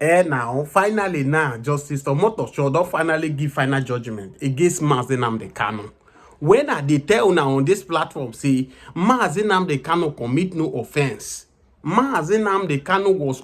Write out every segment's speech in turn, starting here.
Now, finally now, Justice Omotosho don finally give final judgment against Mazi Nnamdi Kanu. When I dey tell now on this platform, say Mazi Nnamdi Kanu commit no offense. Mazi Nnamdi Kanu was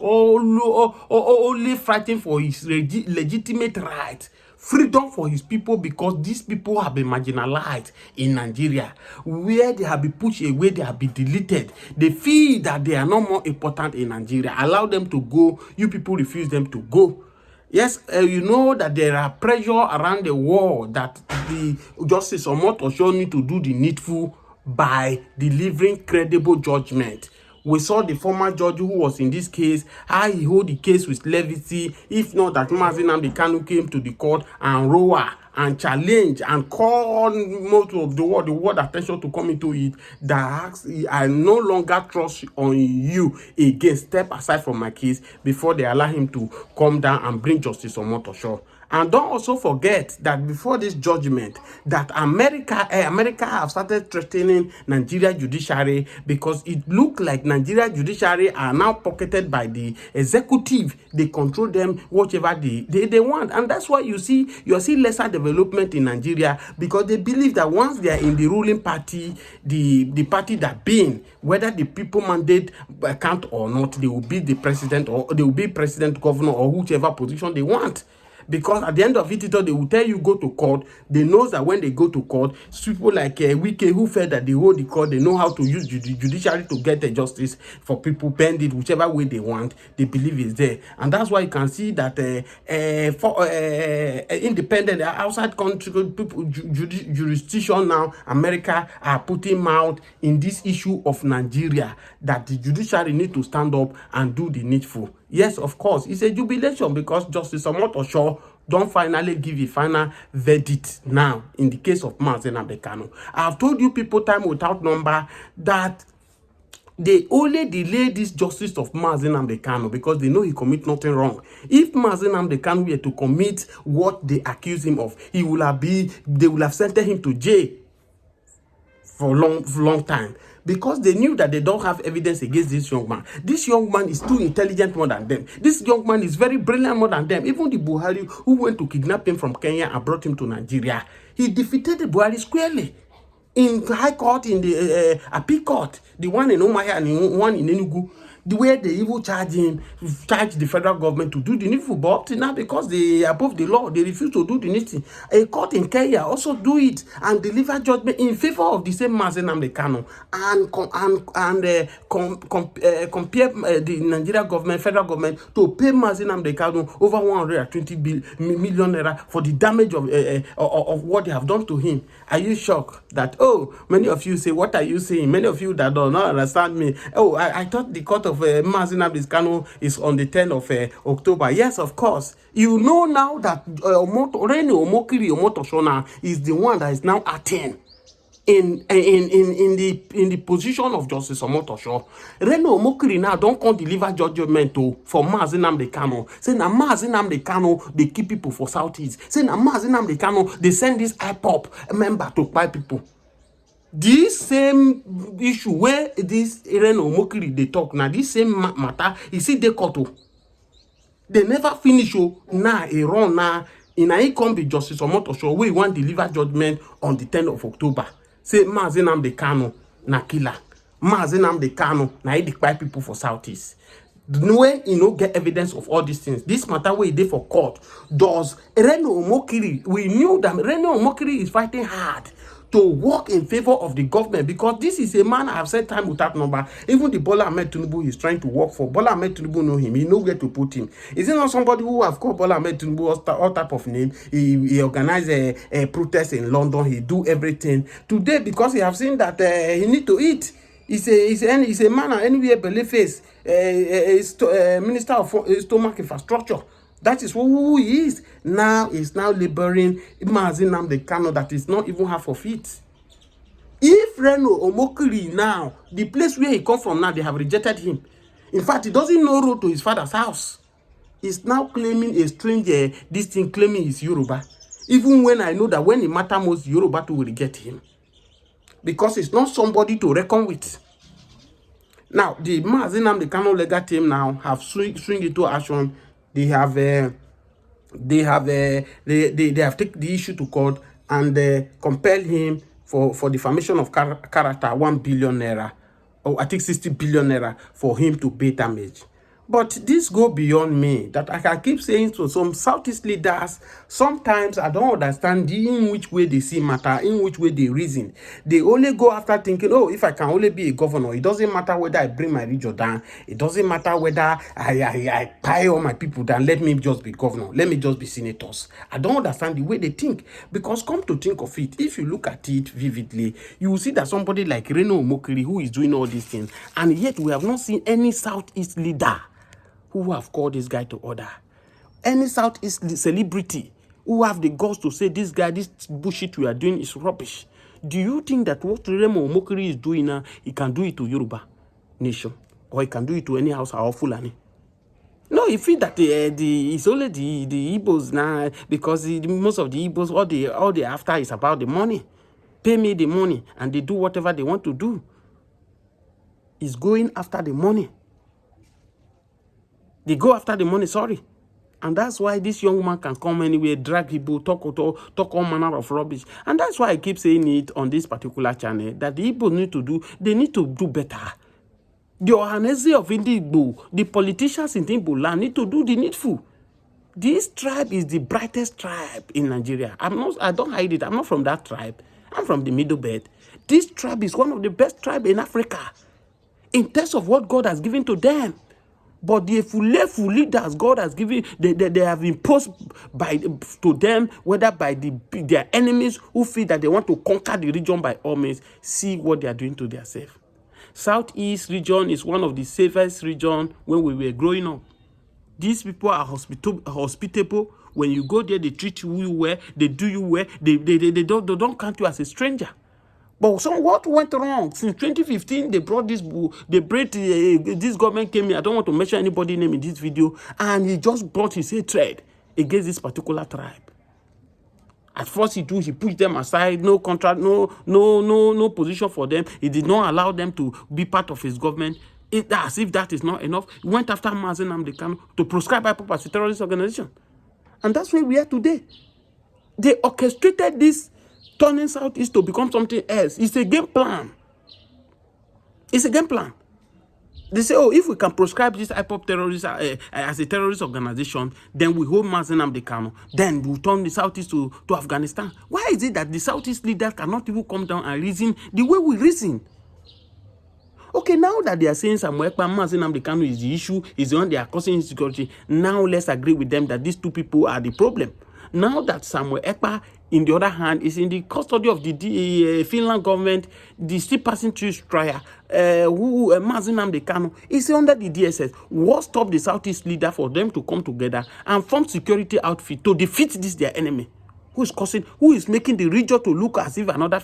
only fighting for his legitimate right, freedom for his people, because these people have been marginalized in Nigeria, where they have been pushed away, they have been deleted. They feel that they are no more important in Nigeria. Allow them to go. You people refuse them to go. Yes, you know that there are pressure around the world that the Justice Omotosho need to do the needful by delivering credible judgment. We saw the former judge who was in this case, how he hold the case with levity. If not that Mazi Nnamdi Kanu came to the court and roar and challenge and call most of the world attention to come into it, that asks, I no longer trust on you again. Step aside from my case before they allow him to come down and bring Justice Omotosho. And don't also forget that before this judgment, that America have started threatening Nigeria judiciary, because it looked like Nigeria judiciary are now pocketed by the executive. They control them, whatever they want. And that's why you see lesser development in Nigeria, because they believe that once they are in the ruling party, the party that being, whether the people mandate count or not, they will be the president, or they will be president, governor, or whichever position they want. Because at the end of it, they will tell you go to court. They know that when they go to court, people like Wike, who felt that they hold the court, they know how to use the judiciary to get a justice for people, bend it whichever way they want. They believe is there, and that's why you can see that for independent outside country people, jurisdiction now, America are putting mouth in this issue of Nigeria, that the judiciary need to stand up and do the needful. Yes, of course, it's a jubilation because Justice Omotosho don't finally give a final verdict now in the case of Mazi Nnamdi Kanu. I've told you people time without number that they only delay this justice of Mazi Nnamdi Kanu because they know he commit nothing wrong. If Mazi Nnamdi Kanu were to commit what they accuse him of, they will have sent him to jail for long time, because they knew that they don't have evidence against this young man. This young man is too intelligent more than them. This young man is very brilliant more than them. Even the Buhari who went to kidnap him from Kenya and brought him to Nigeria, he defeated the Buhari squarely in High Court, in the Appeal Court, the one in Omaya and the one in Enugu. The way they even charge the federal government to do the needful, but now because they above the law, they refuse to do the needful. A court in Kenya also do it and deliver judgment in favor of the same Mazi Nnamdi Kanu, and compare the Nigeria government, federal government, to pay Mazi Nnamdi Kanu over 120 million naira for the damage of what they have done to him. Are you shocked that, oh, many of you say, what are you saying? Many of you that do not understand me. Oh, I thought the court of Mazi Nnamdi Kanu is on the 10th of October. Yes, of course. You know now that Reno Omokri Omotosho now is the one that is now acting in the position of Justice Omotosho. Reno Omokri now don't come deliver judgment for Mazi Nnamdi Kanu. Say na Mazi Nnamdi Kanu they keep people for Southeast. Say na Mazi Nnamdi Kanu they send this IPOP member to buy people. This same issue where this Reno Omokri they talk now, this same matter, you see they cut. They never finish. Now a run now. In a come be Justice Omotosho, we want deliver judgment on the 10th of October. Say Mazi Nnamdi Kanu na killer. Mazi Nnamdi Kanu na he buy people for Southeast. When get evidence of all these things, this matter where he did for court, does Reno Omokri, we knew that Reno Omokri is fighting hard to work in favor of the government, because this is a man I have said time without number. Even the Bola Ahmed Tinubu is trying to work for. Bola Ahmed Tinubu know him. He know where to put him. Is it not somebody who have called Bola Ahmed Tinubu all type of name? He organized a protest in London. He do everything. Today, because he have seen that he need to eat. He's a man anywhere belly face. Minister of Stomach Infrastructure. That is who he is. Now he's now laboring Mazi Nnamdi Kanu that is not even half of it. If Reno Omokri now, the place where he come from now, they have rejected him. In fact, he doesn't know road to his father's house. He's now claiming a stranger, this thing claiming he's Yoruba. Even when I know that when it matters most, Yoruba to will reject him. Because it's not somebody to reckon with. Now, the Mazi Nnamdi Kanu legal team now have swing into action they have they have taken the issue to court and compel him for defamation of character 1 billion naira, or I think 60 billion naira, for him to pay damage. But this go beyond me, that I can keep saying to some Southeast leaders, sometimes I don't understand in which way they see matter, in which way they reason. They only go after thinking, oh, if I can only be a governor, it doesn't matter whether I bring my region down, it doesn't matter whether I pay all my people down, let me just be governor, let me just be senators. I don't understand the way they think, because come to think of it, if you look at it vividly, you will see that somebody like Reno Omokri, who is doing all these things, and yet we have not seen any Southeast leader who have called this guy to order. Any Southeast celebrity who have the guts to say, this guy, this bullshit we are doing is rubbish. Do you think that what Remo Omokri is doing now, he can do it to Yoruba nation, or he can do it to any house or Fulani? No, you feel that it's only the Igbos now, because most of the Igbos, all they after is about the money. Pay me the money, and they do whatever they want to do. It's going after the money. They go after the money, sorry. And that's why this young man can come anywhere, drag people, talk all manner of rubbish. And that's why I keep saying it on this particular channel, that the Igbo need to do better. The Ohanese of Igbo, the politicians in Igbo land need to do the needful. This tribe is the brightest tribe in Nigeria. I don't hide it. I'm not from that tribe. I'm from the Middle Belt. This tribe is one of the best tribes in Africa in terms of what God has given to them. But the full leaders God has given, they have imposed to them, whether by their enemies who feel that they want to conquer the region by all means. See what they are doing to themselves. Southeast region is one of the safest regions when we were growing up. These people are hospitable. When you go there, they treat you well, they do you well, they don't count you as a stranger. But what went wrong? Since 2015, they brought this, this government came in. I don't want to mention anybody's name in this video, and he just brought his hatred against this particular tribe. At first, he pushed them aside, no contract, no position for them. He did not allow them to be part of his government. As if that is not enough, he went after Mazi Nnamdi Kanu to proscribe IPOB as a terrorist organization. And that's where we are today. They orchestrated this turning Southeast to become something else. It's a game plan. It's a game plan. They say, oh, if we can proscribe this IPOB terrorist as a terrorist organization, then we hold Mazi Nnamdi Kanu. Then we'll turn the Southeast to Afghanistan. Why is it that the Southeast leaders cannot even come down and reason the way we reason? Okay, now that they are saying Samuel Ekpa, Mazi Nnamdi Kanu is the issue, is the one they are causing insecurity, now let's agree with them that these two people are the problem. Now that Samuel Ekpa, in the other hand, is in the custody of the Finland government, the still passing through trial, Mazi Nnamdi Kanu is under the DSS. What stopped the Southeast leader for them to come together and form security outfit to defeat this their enemy? Who is making the region to look as if another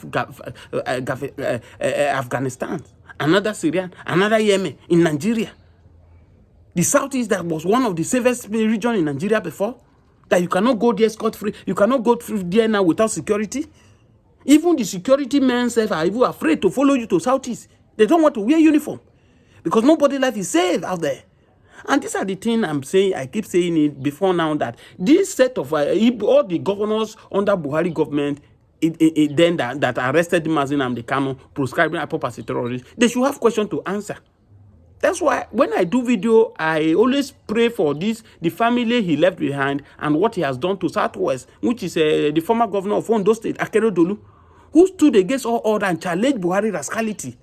Afghanistan, another Syria, another Yemen in Nigeria? The Southeast that was one of the safest regions in Nigeria before, that you cannot go there scot-free. You cannot go through there now without security. Even the security men are even afraid to follow you to Southeast. They don't want to wear uniform because nobody's life is safe out there. And these are the things I'm saying. I keep saying it before now, that this set of all the governors under Buhari government, then that arrested Mazi Nnamdi Kanu, proscribing IPOB as a terrorist, they should have questions to answer. That's why when I do video, I always pray for this, the family he left behind and what he has done to Southwest, which is the former governor of Ondo State, Akeredolu, who stood against all order and challenged Buhari rascality.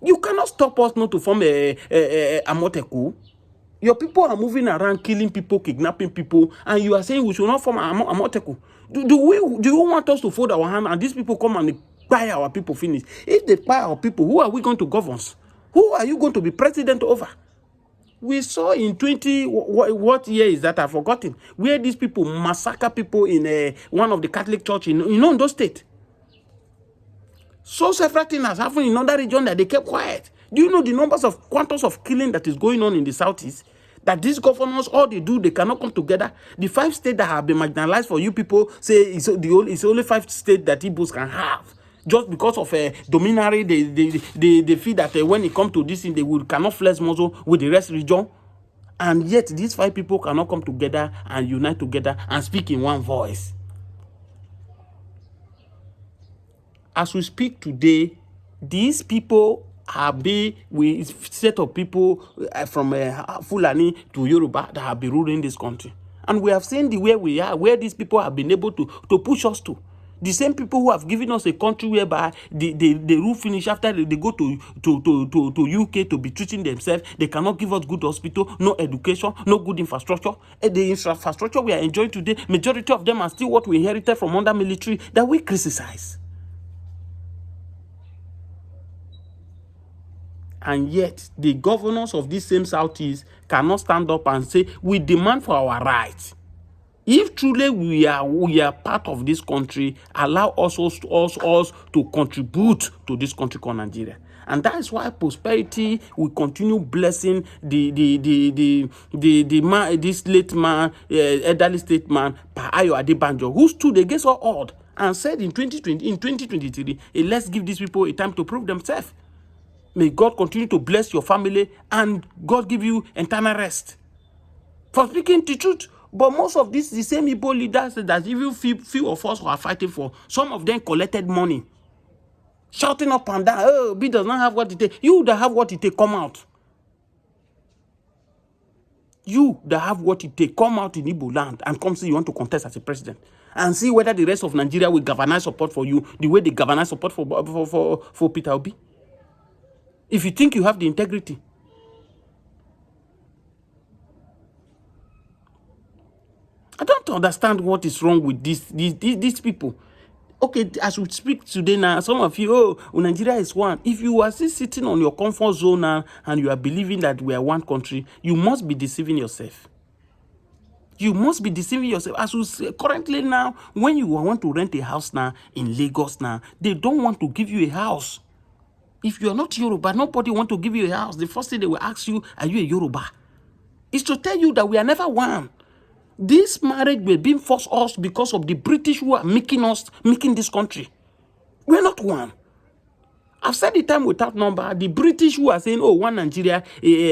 You cannot stop us not to form a Amoteku. Your people are moving around, killing people, kidnapping people, and you are saying we should not form Amoteku. Do you want us to fold our hand and these people come and buy our people finish? If they buy our people, who are we going to govern? Who are you going to be president over? We saw in what year is that? I've forgotten. Where these people massacre people in one of the Catholic church in Ondo State. So several things has happened in other region that they kept quiet. Do you know the quantum of killing that is going on in the Southeast? That these governors, all they do, they cannot come together. The 5 states that have been marginalized for you people say it's only 5 states that Igbos can have. Just because of a dominary, they feel that when it comes to this thing, they cannot flex muscle with the rest region. And yet these 5 people cannot come together and unite together and speak in one voice. As we speak today, these people we set of people from Fulani to Yoruba that have been ruling this country. And we have seen the way we are, where these people have been able to push us to. The same people who have given us a country whereby they rule finish after they go to UK to be treating themselves. They cannot give us good hospital, no education, no good infrastructure. The infrastructure we are enjoying today, majority of them are still what we inherited from under military that we criticize. And yet, the governors of this same Southeast cannot stand up and say, we demand for our rights. If truly we are part of this country, allow us to contribute to this country called Nigeria. And that is why prosperity will continue blessing this late man, elderly statesman, Ayo Adebanjo, who stood against all odds and said in 2023, let's give these people a time to prove themselves. May God continue to bless your family and God give you eternal rest for speaking the truth. But most of the same Igbo leaders that even few of us who are fighting for, some of them collected money, shouting up and down, oh, B does not have what it takes. You that have what it takes, come out. You that have what it takes, come out in Igbo land and come see you want to contest as a president. And see whether the rest of Nigeria will galvanize support for you the way they galvanize support for Peter Obi. If you think you have the integrity. I don't understand what is wrong with these people. Okay, as we speak today now, some of you, oh, Nigeria is one. If you are still sitting on your comfort zone now and you are believing that we are one country, you must be deceiving yourself. You must be deceiving yourself. As we say, currently now, when you want to rent a house now in Lagos now, they don't want to give you a house. If you are not Yoruba, nobody want to give you a house. The first thing they will ask you, are you a Yoruba? It's to tell you that we are never one. This marriage will be forced us because of the British who are making this country. We're not one. I've said it time without number. The British who are saying, oh, one Nigeria,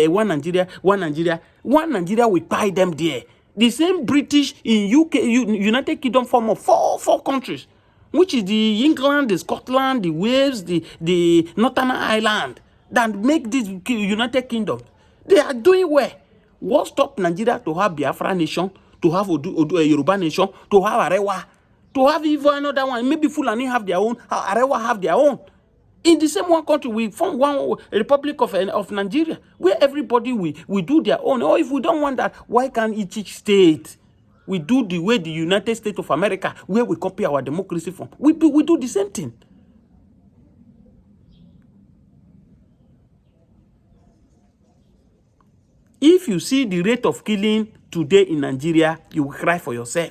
one Nigeria, one Nigeria. One Nigeria will buy them there. The same British in UK, United Kingdom form of four countries, which is the England, the Scotland, the Wales, the Northern Ireland, that make this United Kingdom. They are doing well. What stopped Nigeria to have Biafra nation, to have a Yoruba nation, to have Arewa, to have even another one? Maybe Fulani have their own, Arewa have their own. In the same one country, we form one Republic of Nigeria, where everybody we do their own. Or if we don't want that, why can't each state we do the way the United States of America, where we copy our democracy from? We do the same thing. If you see the rate of killing today in Nigeria, you will cry for yourself.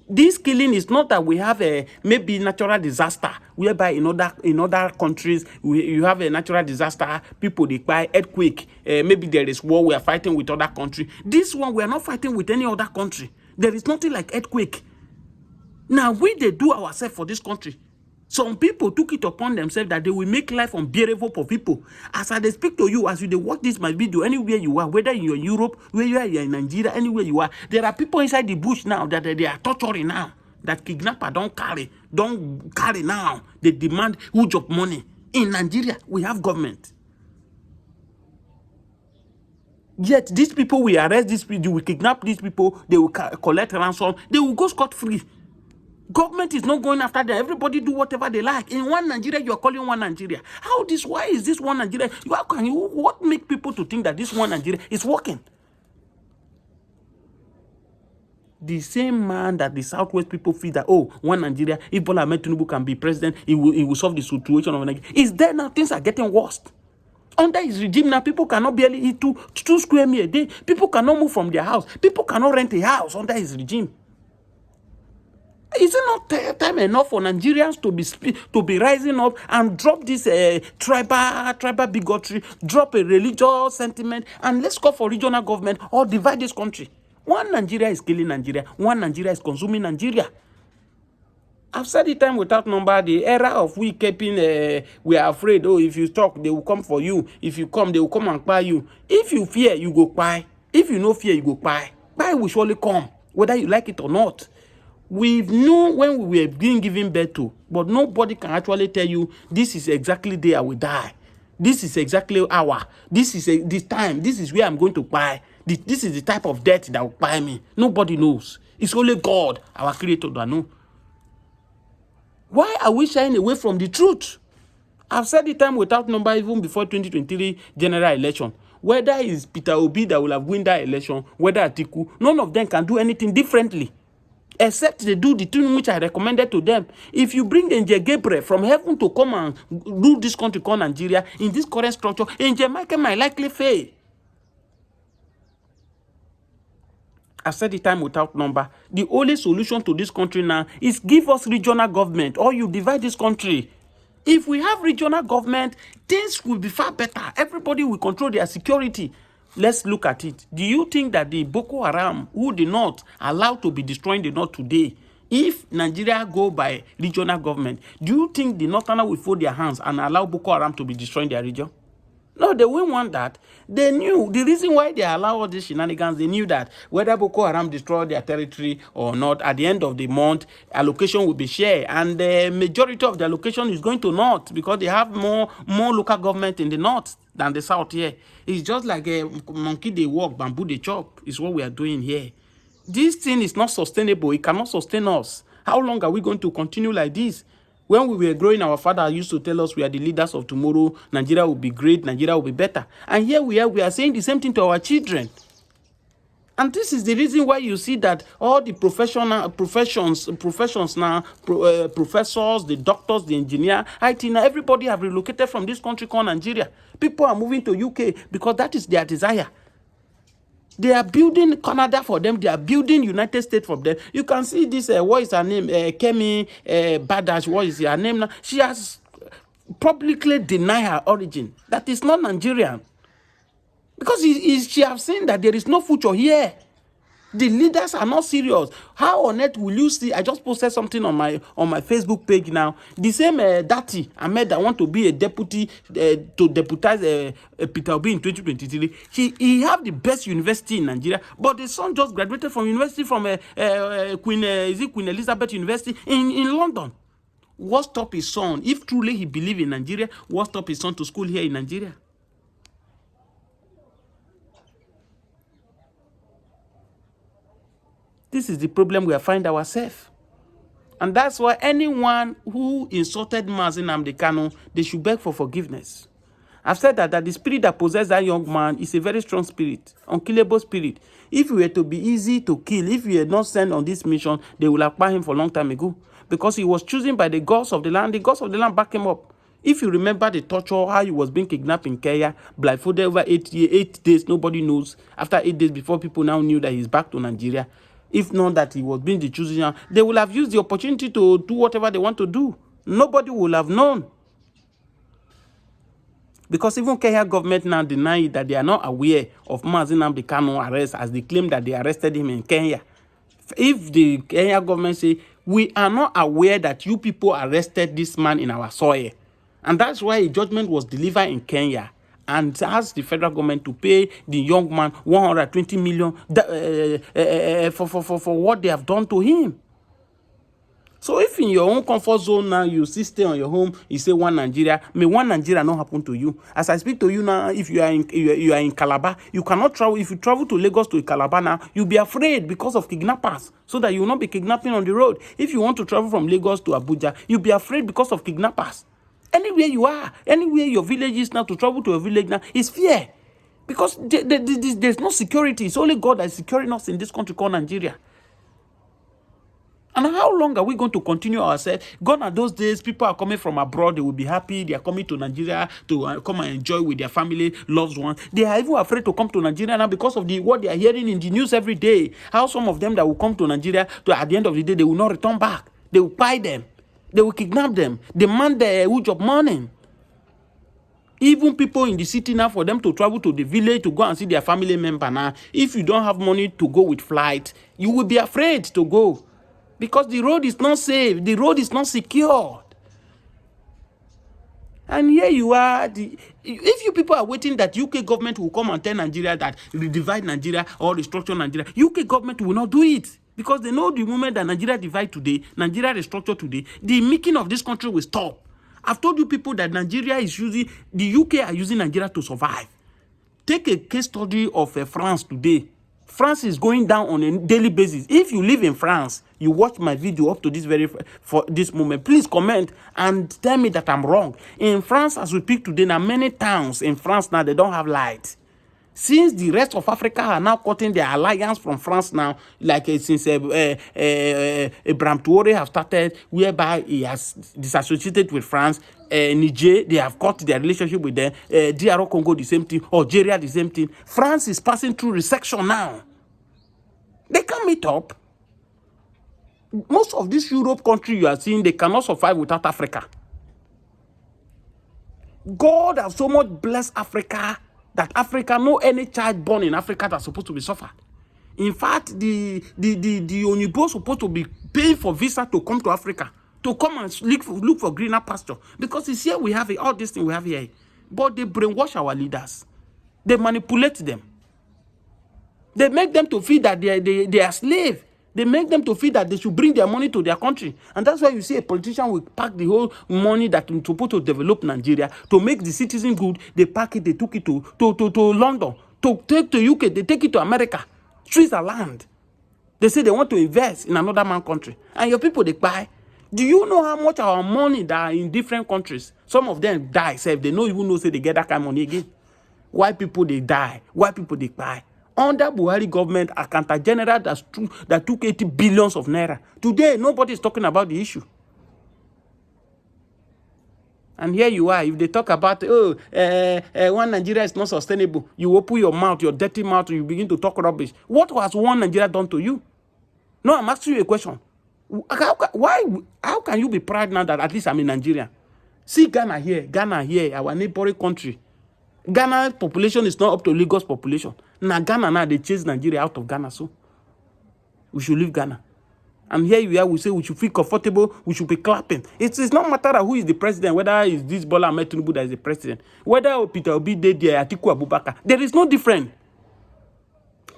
This killing is not that we have a maybe natural disaster, whereby in other countries you have a natural disaster, people they buy earthquake, maybe there is war, we are fighting with other country. This one we are not fighting with any other country. There is nothing like earthquake. Now we they do ourselves for this country. Some people took it upon themselves that they will make life unbearable for people. As I speak to you, as you watch this my video, anywhere you are, whether you're in Europe, whether you're in Nigeria, anywhere you are, there are people inside the bush now that they are torturing now. That kidnapper don't carry now. They demand huge of money. In Nigeria, we have government. Yet these people will arrest these people, they will kidnap these people, they will collect ransom, they will go scot-free. Government is not going after them. Everybody do whatever they like. In one Nigeria, you are calling one Nigeria. Why is this one Nigeria? What make people to think that this one Nigeria is working? The same man that the Southwest people feel that, oh, one Nigeria, if Bola Ahmed Tinubu can be president, he will solve the situation of Nigeria. Is there now? Things are getting worse. Under his regime now, people cannot barely eat two square meals a day. People cannot move from their house. People cannot rent a house under his regime. Is it not time enough for Nigerians to be rising up and drop this tribal bigotry, drop a religious sentiment, and let's call for regional government or divide this country? One Nigeria is killing Nigeria. One Nigeria is consuming Nigeria. I've said it time without number. The era of we keeping, we are afraid. Oh, if you talk, they will come for you. If you come, they will come and buy you. If you fear, you go buy. If you no fear, you go buy. Buy will surely come, whether you like it or not. We knew when we were being given birth to, but nobody can actually tell you this is exactly the day I will die. This is exactly hour. This is this time. This is where I'm going to buy. This is the type of death that will buy me. Nobody knows. It's only God, our Creator, that knows. Why are we shying away from the truth? I've said it time without number even before 2023 general election. Whether it's Peter Obi that will have won that election, whether Atiku, none of them can do anything differently. Except they do the thing which I recommended to them. If you bring Angel Gabriel from heaven to come and rule this country called Nigeria in this current structure, Angel Michael might likely fail. I've said the time without number. The only solution to this country now is give us regional government, or you divide this country. If we have regional government, things will be far better. Everybody will control their security. Let's look at it. Do you think that the Boko Haram, who did not allow to be destroying the north today, if Nigeria go by regional government, do you think the northerners will fold their hands and allow Boko Haram to be destroying their region? No, they won't want that. They knew the reason why they allow all these shenanigans. They knew that whether Boko Haram destroy their territory or not, at the end of the month, allocation will be shared, and the majority of the allocation is going to north because they have more local government in the north than the south here. It's just like a monkey they walk, bamboo they chop. Is what we are doing here. This thing is not sustainable. It cannot sustain us. How long are we going to continue like this? When we were growing, our father used to tell us we are the leaders of tomorrow. Nigeria will be great. Nigeria will be better. And here we are saying the same thing to our children. And this is the reason why you see that all the professions now, professors, the doctors, the engineer, IT now, everybody have relocated from this country called Nigeria. People are moving to UK because that is their desire. They are building Canada for them. They are building United States for them. You can see this, what is her name? Kemi Badash, what is her name now? She has publicly denied her origin. That is not Nigerian. Because she has seen that there is no future here. The leaders are not serious. How on earth will you see? I just posted something on my Facebook page now. The same Dati Ahmed that want to be a deputy to deputize Peter Obi in 2023. He have the best university in Nigeria, but the son just graduated from university from Queen Elizabeth University in London. What stop his son? If truly he believe in Nigeria, what stop his son to school here in Nigeria? This is the problem we find ourselves. And that's why anyone who insulted Mazi Nnamdi Kanu, they should beg for forgiveness. I've said that the spirit that possessed that young man is a very strong spirit, unkillable spirit. If it were to be easy to kill, if he had not sent on this mission, they would have killed him for a long time ago. Because he was chosen by the gods of the land. The gods of the land back him up. If you remember the torture, how he was being kidnapped in Kenya, blindfolded over 8 days, nobody knows. After 8 days, before people now knew that he's back to Nigeria. If not that he was being the chosen, they will have used the opportunity to do whatever they want to do. Nobody will have known. Because even Kenya government now deny that they are not aware of Mazi Nnamdi Kanu arrest, as they claim that they arrested him in Kenya. If the Kenya government say, we are not aware that you people arrested this man in our soil. And that's why a judgment was delivered in Kenya. And asked the federal government to pay the young man 120 million for what they have done to him. So if in your own comfort zone now, you still stay on your home, you say one Nigeria, may one Nigeria not happen to you. As I speak to you now, if you are in Calabar, you cannot travel. If you travel to Lagos to Calabar now, you'll be afraid because of kidnappers, so that you will not be kidnapping on the road. If you want to travel from Lagos to Abuja, you'll be afraid because of kidnappers. Anywhere you are, anywhere your village is now, to travel to a village now is fear. Because there's no security. It's only God that is securing us in this country called Nigeria. And how long are we going to continue ourselves? Gone are those days, people are coming from abroad, they will be happy, they are coming to Nigeria to come and enjoy with their family, loved ones. They are even afraid to come to Nigeria now because of what they are hearing in the news every day. How some of them that will come to Nigeria, at the end of the day, they will not return back. They will buy them. They will kidnap them, demand their huge of money. Even people in the city now, for them to travel to the village to go and see their family member now, if you don't have money to go with flight, you will be afraid to go. Because the road is not safe, the road is not secured. And here you are. If you people are waiting that UK government will come and tell Nigeria that divide Nigeria or restructure Nigeria, UK government will not do it. Because they know the moment that Nigeria divide today, Nigeria restructure today, the making of this country will stop. I've told you people that Nigeria is using, the UK are using Nigeria to survive. Take a case study of France today. France is going down on a daily basis. If you live in France, you watch my video up to this for this moment, please comment and tell me that I'm wrong. In France, as we speak today, now many towns in France now, they don't have light. Since the rest of Africa are now cutting their alliance from France now, like since Abraham Traoré have started, whereby he has disassociated with France, Niger, they have cut their relationship with them, DR Congo, the same thing, Algeria, the same thing. France is passing through recession now. They can't meet up. Most of these Europe countries you are seeing, they cannot survive without Africa. God has so much blessed Africa that Africa, no any child born in Africa that's supposed to be suffered. In fact, the Onyibo supposed to be paying for visa to come to Africa, to come and look for greener pasture. Because it's here we have it, all this thing we have here. But they brainwash our leaders. They manipulate them. They make them to feel that they are slaves. They make them to feel that they should bring their money to their country. And that's why you see a politician will pack the whole money that is supposed to develop Nigeria, to make the citizen good. They pack it, they took it to London, to take to UK, they take it to America, Switzerland. They say they want to invest in another man's country. And your people, they buy. Do you know how much our money that are in different countries? Some of them die, say they don't even know, say they get that kind of money again. Why people, they die? Why people, they buy? Under Buhari government, Accountant General that took 80 billions of naira. Today, nobody is talking about the issue. And here you are. If they talk about, one Nigeria is not sustainable, you open your mouth, your dirty mouth, and you begin to talk rubbish. What has one Nigeria done to you? No, I'm asking you a question. How can you be proud now that at least I'm in Nigeria? See Ghana here, our neighboring country. Ghana population is not up to Lagos population. Now Ghana now they chase Nigeria out of Ghana, so we should leave Ghana. And here you are, we say we should feel comfortable, we should be clapping. It's not matter who is the president, whether it's this Bola Ahmed Tinubu that is the president, whether Peter Obi did there, Atiku Abubakar. There is no difference.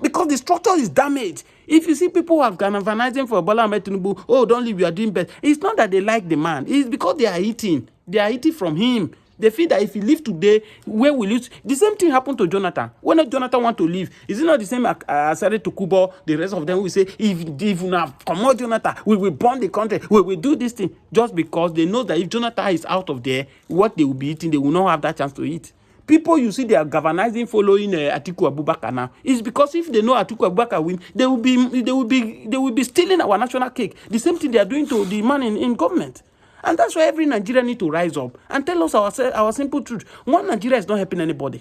Because the structure is damaged. If you see people who are galvanizing for Bola Ahmed Tinubu, oh, don't leave, you are doing best. It's not that they like the man. It's because they are eating. They are eating from him. They feel that if he leave today, where will you? The same thing happened to Jonathan. When Jonathan want to leave, is it not the same as to Kubo? The rest of them will say, if you now come out, Jonathan, we will burn the country. We will do this thing. Just because they know that if Jonathan is out of there, what they will be eating, they will not have that chance to eat. People you see they are galvanizing following Atiku Abubakar now. It's because if they know Atiku Abubakar win, they will be stealing our national cake. The same thing they are doing to the man in government. And that's why every Nigerian need to rise up and tell us our simple truth. One Nigeria is not helping anybody.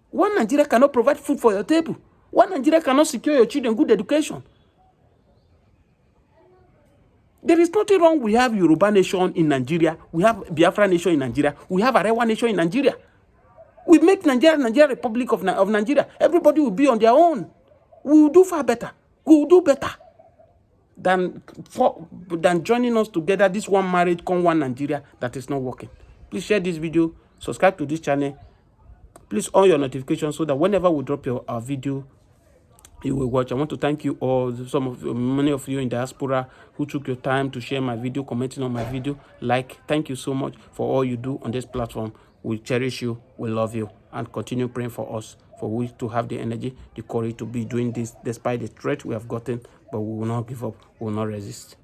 One Nigeria cannot provide food for your table. One Nigeria cannot secure your children good education. There is nothing wrong. We have Yoruba nation in Nigeria. We have Biafra nation in Nigeria. We have Arewa nation in Nigeria. We make Nigeria Republic of Nigeria. Everybody will be on their own. We will do far better. We will do better than joining us together, this one marriage con one Nigeria that is not working. Please share this video, subscribe to this channel, please on your notifications so that whenever we drop our video, you will watch. I want to thank you all, many of you in diaspora who took your time to share my video, commenting on my video, thank you so much for all you do on this platform. We cherish you, we love you, and continue praying for us, for we to have the energy, the courage to be doing this despite the threat we have gotten, but we will not give up, we will not resist.